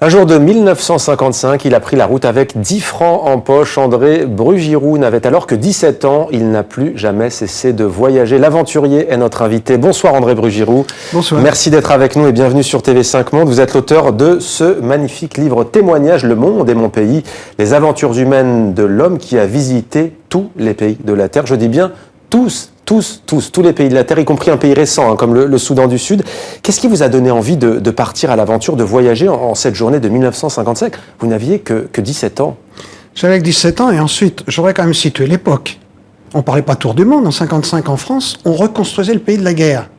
Un jour de 1955, il a pris la route avec 10 francs en poche. André Brugiroux n'avait alors que 17 ans. Il n'a plus jamais cessé de voyager. L'aventurier est notre invité. Bonsoir André Brugiroux. Bonsoir. Merci d'être avec nous et bienvenue sur TV5 Monde. Vous êtes l'auteur de ce magnifique livre témoignage, Le Monde est mon pays, les aventures humaines de l'homme qui a visité tous les pays de la Terre. Je dis bien tous les pays de la Terre, y compris un pays récent, comme le Soudan du Sud. Qu'est-ce qui vous a donné envie de partir à l'aventure, de voyager en cette journée de 1955 ? Vous n'aviez que 17 ans. J'avais 17 ans et ensuite, j'aurais quand même situé l'époque. On ne parlait pas tour du monde. En 55 en France, on reconstruisait le pays de la guerre.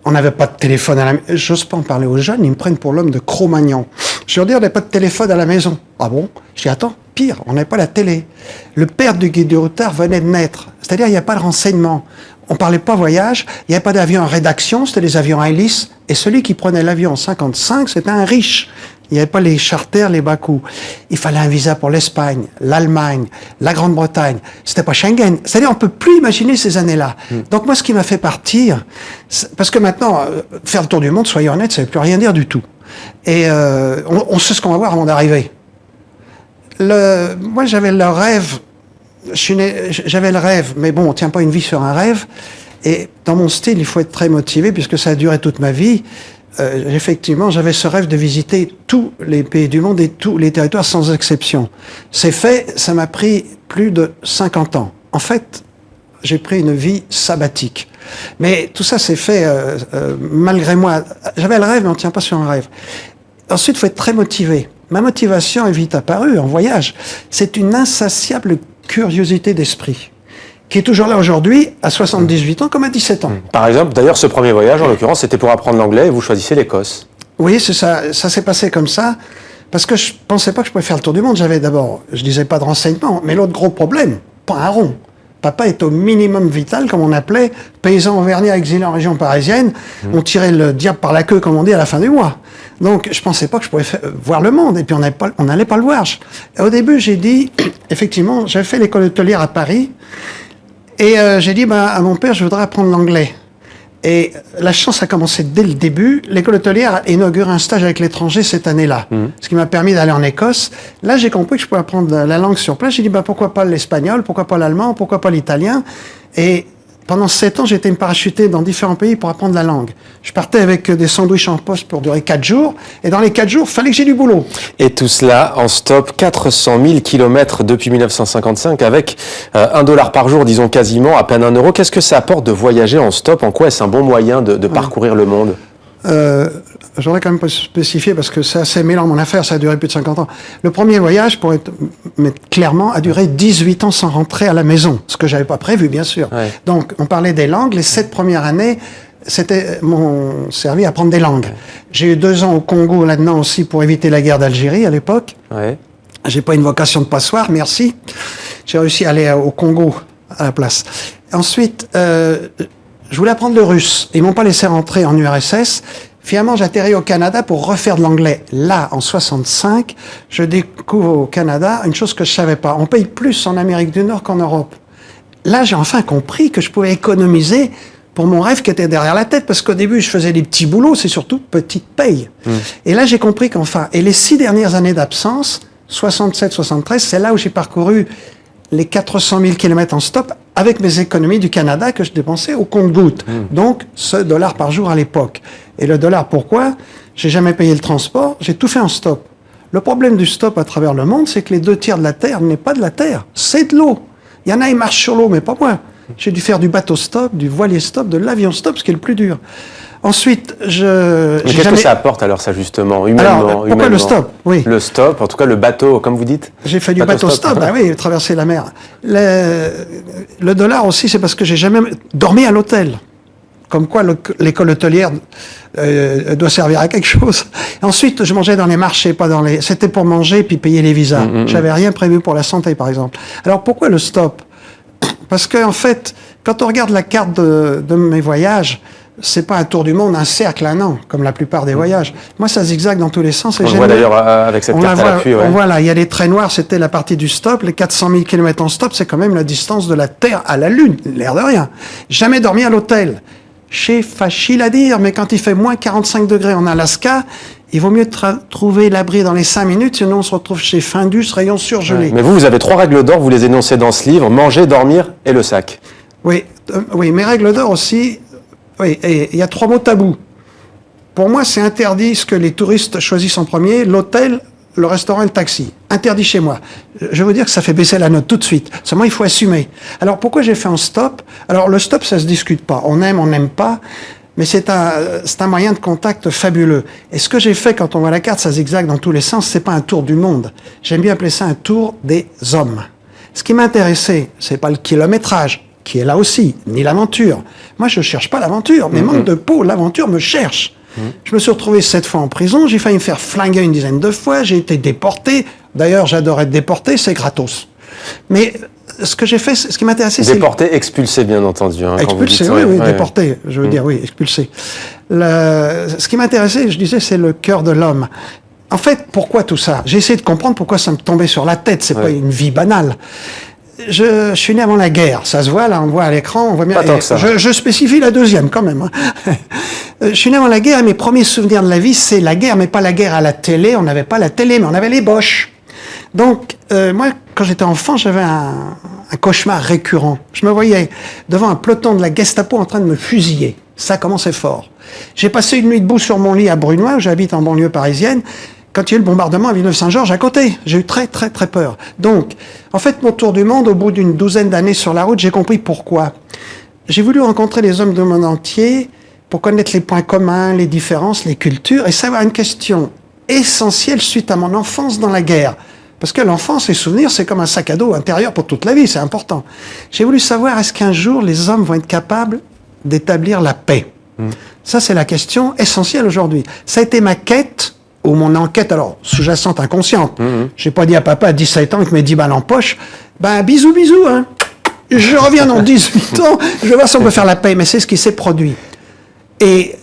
On n'avait pas de téléphone à la maison. J'ose pas en parler aux jeunes, ils me prennent pour l'homme de Cro-Magnon. Je leur dis, on n'avait pas de téléphone à la maison. Ah bon ? Je dis, attends, pire, on n'avait pas la télé. Le père du guide du routard venait de naître. C'est-à-dire, il n'y a pas de renseignement. On ne parlait pas voyage, il n'y avait pas d'avion en rédaction, c'était des avions à hélice. Et celui qui prenait l'avion en 55, c'était un riche. Il n'y avait pas les charters, les bas coûts. Il fallait un visa pour l'Espagne, l'Allemagne, la Grande-Bretagne. C'était pas Schengen. C'est-à-dire, on peut plus imaginer ces années-là. Donc moi, ce qui m'a fait partir, parce que maintenant, faire le tour du monde, soyons honnêtes, ça ne veut plus rien dire du tout. Et on sait ce qu'on va voir avant d'arriver. Moi, j'avais le rêve. J'avais le rêve, mais bon, on tient pas une vie sur un rêve. Et dans mon style, il faut être très motivé, puisque ça a duré toute ma vie. Effectivement, j'avais ce rêve de visiter tous les pays du monde et tous les territoires sans exception. C'est fait, ça m'a pris plus de 50 ans. En fait, j'ai pris une vie sabbatique. Mais tout ça s'est fait malgré moi. J'avais le rêve, mais on ne tient pas sur un rêve. Ensuite, il faut être très motivé. Ma motivation est vite apparue en voyage. C'est une insatiable curiosité d'esprit, qui est toujours là aujourd'hui, à 78 ans, comme à 17 ans. Par exemple, d'ailleurs, ce premier voyage, en l'occurrence, c'était pour apprendre l'anglais et vous choisissez l'Écosse. Oui, c'est ça. Ça s'est passé comme ça, parce que je pensais pas que je pouvais faire le tour du monde. J'avais d'abord, je disais pas de renseignements, mais l'autre gros problème, pas un rond. Papa est au minimum vital, comme on appelait, paysan auvergnat exilé en région parisienne. On tirait le diable par la queue, comme on dit, à la fin du mois. Donc, je pensais pas que je pouvais voir le monde, et puis on n'allait pas le voir. Au début, j'ai dit, effectivement, j'avais fait l'école hôtelière à Paris, et j'ai dit à mon père, je voudrais apprendre l'anglais. Et la chance a commencé dès le début. L'école hôtelière a inauguré un stage avec l'étranger cette année-là, ce qui m'a permis d'aller en Écosse. Là, j'ai compris que je pouvais apprendre la langue sur place. J'ai dit, pourquoi pas l'espagnol, pourquoi pas l'allemand, pourquoi pas l'italien. Et pendant 7 ans, j'ai été me parachuter dans différents pays pour apprendre la langue. Je partais avec des sandwichs en poste pour durer 4 jours. Et dans les 4 jours, il fallait que j'ai du boulot. Et tout cela en stop, 400 000 kilomètres depuis 1955 avec $1 par jour, disons quasiment, à peine €1. Qu'est-ce que ça apporte de voyager en stop ? En quoi est-ce un bon moyen de parcourir le monde ? J'aurais quand même pas spécifié parce que c'est assez mêlant mon affaire, ça a duré plus de 50 ans. Le premier voyage, pour être clairement, a duré 18 ans sans rentrer à la maison, ce que j'avais pas prévu, bien sûr. Ouais. Donc, on parlait des langues. Les 7 premières années, m'ont servi à apprendre des langues. J'ai eu 2 ans au Congo là-dedans aussi pour éviter la guerre d'Algérie à l'époque. Ouais. J'ai pas une vocation de passoire, merci. J'ai réussi à aller au Congo à la place. Ensuite, je voulais apprendre le russe. Ils m'ont pas laissé rentrer en URSS. Finalement, j'atterris au Canada pour refaire de l'anglais. Là, en 65, je découvre au Canada une chose que je savais pas. On paye plus en Amérique du Nord qu'en Europe. Là, j'ai enfin compris que je pouvais économiser pour mon rêve qui était derrière la tête. Parce qu'au début, je faisais des petits boulots, c'est surtout petite paye. Et là, j'ai compris qu'enfin, et les 6 dernières années d'absence, 67-73, c'est là où j'ai parcouru les 400 000 kilomètres en stop avec mes économies du Canada que je dépensais au compte-gouttes. Donc, ce $1 par jour à l'époque. Et le $, pourquoi ? J'ai jamais payé le transport, j'ai tout fait en stop. Le problème du stop à travers le monde, c'est que les 2 tiers de la Terre n'est pas de la Terre, c'est de l'eau. Il y en a, ils marchent sur l'eau, mais pas moi. J'ai dû faire du bateau stop, du voilier stop, de l'avion stop, ce qui est le plus dur. Ensuite, Mais qu'est-ce que ça apporte alors, ça, justement, humainement? Pourquoi le stop ? Oui. Le stop, en tout cas le bateau, comme vous dites. J'ai fait du bateau stop, oui, traverser la mer. Le $, aussi, c'est parce que j'ai jamais dormi à l'hôtel. Comme quoi, l'école hôtelière doit servir à quelque chose. Ensuite, je mangeais dans les marchés, pas dans les... C'était pour manger puis payer les visas. J'avais rien prévu pour la santé, par exemple. Alors, pourquoi le stop ? Parce que, en fait, quand on regarde la carte de mes voyages, c'est pas un tour du monde, un cercle, un an, comme la plupart des voyages. Moi, ça zigzague dans tous les sens. On le voit d'ailleurs avec cette carte à l'appui. On voit là, il y a les traits noirs, c'était la partie du stop. Les 400 000 km en stop, c'est quand même la distance de la Terre à la Lune, l'air de rien. Jamais dormi à l'hôtel. C'est facile à dire, mais quand il fait moins 45 degrés en Alaska Il vaut mieux trouver l'abri dans les 5 minutes, sinon on se retrouve chez Findus, rayon surgelé. Ouais. Mais vous avez 3 règles d'or, vous les énoncez dans ce livre, manger, dormir et le sac. Oui, mes règles d'or aussi, oui, et il y a 3 mots tabous. Pour moi, c'est interdit ce que les touristes choisissent en premier, l'hôtel, le restaurant et le taxi. Interdit chez moi. Je vais vous dire que ça fait baisser la note tout de suite. Seulement, il faut assumer. Alors, pourquoi j'ai fait un stop? Alors, le stop, ça se discute pas. On n'aime pas. Mais c'est un moyen de contact fabuleux. Et ce que j'ai fait quand on voit la carte, ça zigzague dans tous les sens, c'est pas un tour du monde. J'aime bien appeler ça un tour des hommes. Ce qui m'intéressait, c'est pas le kilométrage, qui est là aussi, ni l'aventure. Moi, je cherche pas l'aventure. Mais manque de peau, l'aventure me cherche. Je me suis retrouvé 7 fois en prison, j'ai failli me faire flinguer une dizaine de fois, j'ai été déporté. D'ailleurs, j'adore être déporté, c'est gratos. Mais ce que j'ai fait, ce qui m'intéressait, c'est... Déporté, expulsé, bien entendu. Hein, expulsé, oui, déporté, je veux dire, oui, expulsé. Ce qui m'intéressait, je disais, c'est le cœur de l'homme. En fait, pourquoi tout ça? J'ai essayé de comprendre pourquoi ça me tombait sur la tête, c'est pas une vie banale. Je suis né avant la guerre, ça se voit, là, on voit à l'écran, on voit bien. Je spécifie la deuxième, quand même. Hein. Je suis né avant la guerre, et mes premiers souvenirs de la vie, c'est la guerre, mais pas la guerre à la télé, on n'avait pas la télé, mais on avait les Boches. Donc, moi, quand j'étais enfant, j'avais un cauchemar récurrent. Je me voyais devant un peloton de la Gestapo en train de me fusiller. Ça commençait fort. J'ai passé une nuit debout sur mon lit à Brunoy, où j'habite en banlieue parisienne, quand il y a eu le bombardement à Villeneuve-Saint-Georges à côté. J'ai eu très, très, très peur. Donc, en fait, mon tour du monde, au bout d'une douzaine d'années sur la route, j'ai compris pourquoi. J'ai voulu rencontrer les hommes du monde entier pour connaître les points communs, les différences, les cultures, et savoir une question essentielle suite à mon enfance dans la guerre. Parce que l'enfance, les souvenirs, c'est comme un sac à dos intérieur pour toute la vie, c'est important. J'ai voulu savoir, est-ce qu'un jour, les hommes vont être capables d'établir la paix? Ça, c'est la question essentielle aujourd'hui. Ça a été ma quête, ou mon enquête, alors, sous-jacente, inconsciente. J'ai pas dit à papa à 17 ans, avec mes 10 balles en poche, ben, bisous, bisous, hein. Je reviens dans 18 ans, je vais voir si on peut faire la paix, mais c'est ce qui s'est produit. Et,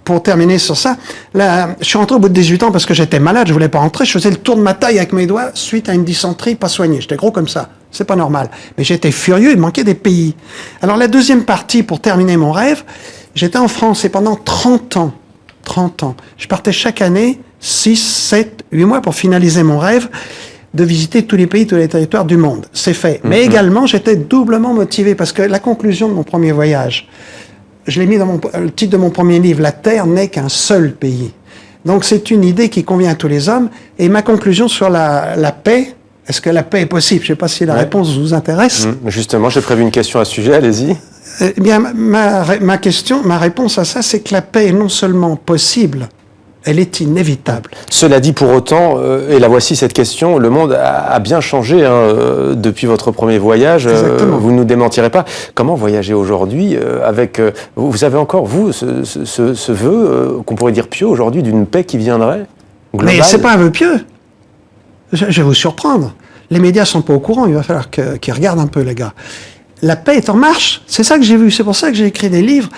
pour terminer sur ça, là, je suis rentré au bout de 18 ans parce que j'étais malade, je voulais pas rentrer, je faisais le tour de ma taille avec mes doigts suite à une dysenterie pas soignée. J'étais gros comme ça, c'est pas normal. Mais j'étais furieux, il manquait des pays. Alors la deuxième partie, pour terminer mon rêve, j'étais en France et pendant 30 ans, je partais chaque année 6, 7, 8 mois pour finaliser mon rêve de visiter tous les pays, tous les territoires du monde. C'est fait. Mais également, j'étais doublement motivé parce que la conclusion de mon premier voyage, je l'ai mis dans le titre de mon premier livre, La Terre n'est qu'un seul pays. Donc c'est une idée qui convient à tous les hommes. Et ma conclusion sur la paix, est-ce que la paix est possible? Je ne sais pas si la réponse vous intéresse. Justement, j'ai prévu une question à ce sujet, allez-y. Eh bien, ma réponse à ça, c'est que la paix est non seulement possible, elle est inévitable. Cela dit, pour autant, et la voici cette question, le monde a bien changé depuis votre premier voyage. Vous ne nous démentirez pas. Comment voyager aujourd'hui avec... vous avez encore, vous, ce vœu, qu'on pourrait dire pieux aujourd'hui, d'une paix qui viendrait globale? Mais c'est pas un vœu pieux. Je vais vous surprendre. Les médias sont pas au courant, il va falloir qu'ils regardent un peu, les gars. La paix est en marche. C'est ça que j'ai vu. C'est pour ça que j'ai écrit des livres.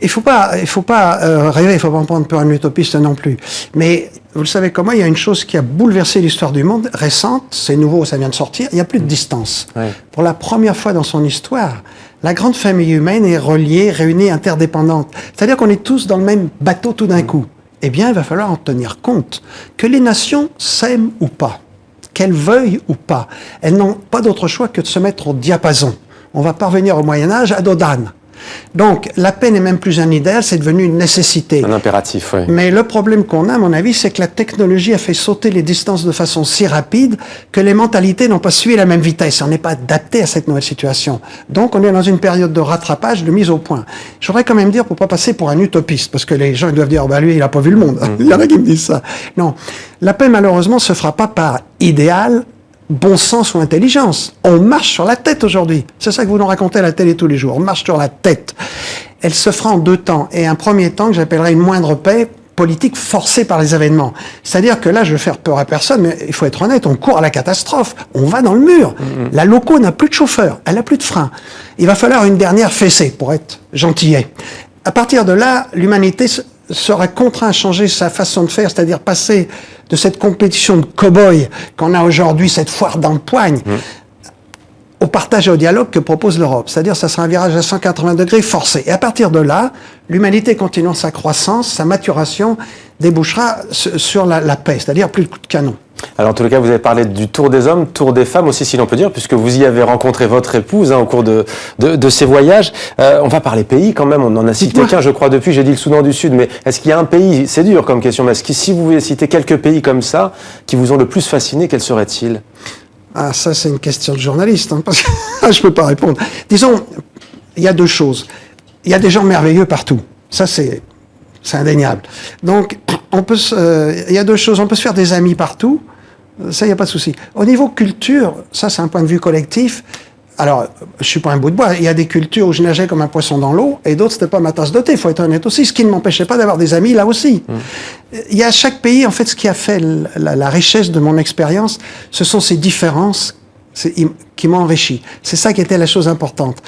Il faut pas rêver, il faut pas en prendre pour un utopiste non plus. Mais vous le savez comme moi, il y a une chose qui a bouleversé l'histoire du monde, récente, c'est nouveau, ça vient de sortir, il n'y a plus de distance. Pour la première fois dans son histoire, la grande famille humaine est reliée, réunie, interdépendante. C'est-à-dire qu'on est tous dans le même bateau tout d'un coup. Eh bien, il va falloir en tenir compte. Que les nations s'aiment ou pas, qu'elles veuillent ou pas, elles n'ont pas d'autre choix que de se mettre au diapason. On va parvenir au Moyen-Âge à dos d'âne. Donc, la paix n'est même plus un idéal, c'est devenu une nécessité. Un impératif, oui. Mais le problème qu'on a, à mon avis, c'est que la technologie a fait sauter les distances de façon si rapide que les mentalités n'ont pas suivi la même vitesse. On n'est pas adapté à cette nouvelle situation. Donc, on est dans une période de rattrapage, de mise au point. Je voudrais quand même dire, pour pas passer pour un utopiste, parce que les gens ils doivent dire, bah lui, il a pas vu le monde. Il y en a qui me disent ça. Non. La paix, malheureusement, se fera pas par idéal, bon sens ou intelligence. On marche sur la tête aujourd'hui. C'est ça que vous nous racontez à la télé tous les jours. On marche sur la tête. Elle se fera en 2 temps. Et un premier temps que j'appellerais une moindre paix politique forcée par les événements. C'est-à-dire que là, je veux faire peur à personne, mais il faut être honnête, on court à la catastrophe. On va dans le mur. La loco n'a plus de chauffeur. Elle n'a plus de frein. Il va falloir une dernière fessée pour être gentillet. À partir de là, l'humanité sera contraint à changer sa façon de faire, c'est-à-dire passer de cette compétition de cow-boys qu'on a aujourd'hui, cette foire d'empoigne, au partage et au dialogue que propose l'Europe. C'est-à-dire ça sera un virage à 180 degrés forcé. Et à partir de là, l'humanité continuant sa croissance, sa maturation, débouchera sur la paix, c'est-à-dire plus de coups de canon. Alors en tout cas, vous avez parlé du tour des hommes, tour des femmes aussi, si l'on peut dire, puisque vous y avez rencontré votre épouse au cours de ces voyages. On va parler pays quand même, on en a cité qu'un, je crois, depuis, j'ai dit le Soudan du Sud, mais est-ce qu'il y a un pays, c'est dur comme question, mais est-ce que si vous voulez citer quelques pays comme ça, qui vous ont le plus fasciné, quels seraient-ils? Ah, ça c'est une question de journaliste, hein, parce que je peux pas répondre. Disons, il y a deux choses. Il y a des gens merveilleux partout. Ça c'est indéniable. Donc, il y a deux choses. On peut se faire des amis partout. Ça, il n'y a pas de souci. Au niveau culture, ça, c'est un point de vue collectif. Alors, je suis pas un bout de bois. Il y a des cultures où je nageais comme un poisson dans l'eau, et d'autres, c'était pas ma tasse de thé. Il faut être honnête aussi. Ce qui ne m'empêchait pas d'avoir des amis là aussi. Il y a chaque pays, en fait, ce qui a fait la richesse de mon expérience, ce sont ces différences qui m'ont enrichi. C'est ça qui était la chose importante.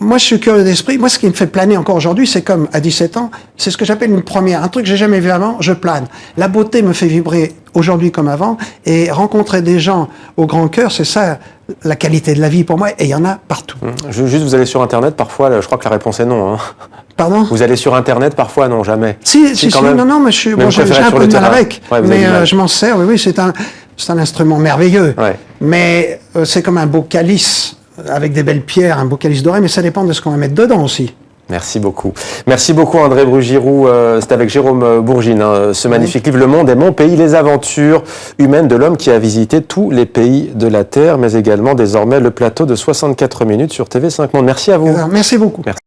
Moi, je suis curieux d'esprit. Moi, ce qui me fait planer encore aujourd'hui, c'est comme à 17 ans, c'est ce que j'appelle une première. Un truc que j'ai jamais vu avant, je plane. La beauté me fait vibrer aujourd'hui comme avant. Et rencontrer des gens au grand cœur, c'est ça la qualité de la vie pour moi. Et il y en a partout. Juste, vous allez sur Internet, parfois, je crois que la réponse est non. Hein. Pardon ? Vous allez sur Internet, parfois, non, jamais. Si, non, mais j'ai un peu de mal avec. Ouais, mais je m'en sers, oui, c'est un instrument merveilleux. Ouais. Mais c'est comme un beau calice avec des belles pierres, un beau calice doré, mais ça dépend de ce qu'on va mettre dedans aussi. Merci beaucoup. Merci beaucoup André Brugiroux. C'est avec Jérôme Bourgine, ce magnifique livre « Le monde est mon pays, les aventures humaines de l'homme qui a visité tous les pays de la Terre », mais également désormais le plateau de 64 minutes sur TV5 Monde. Merci à vous. Merci beaucoup. Merci.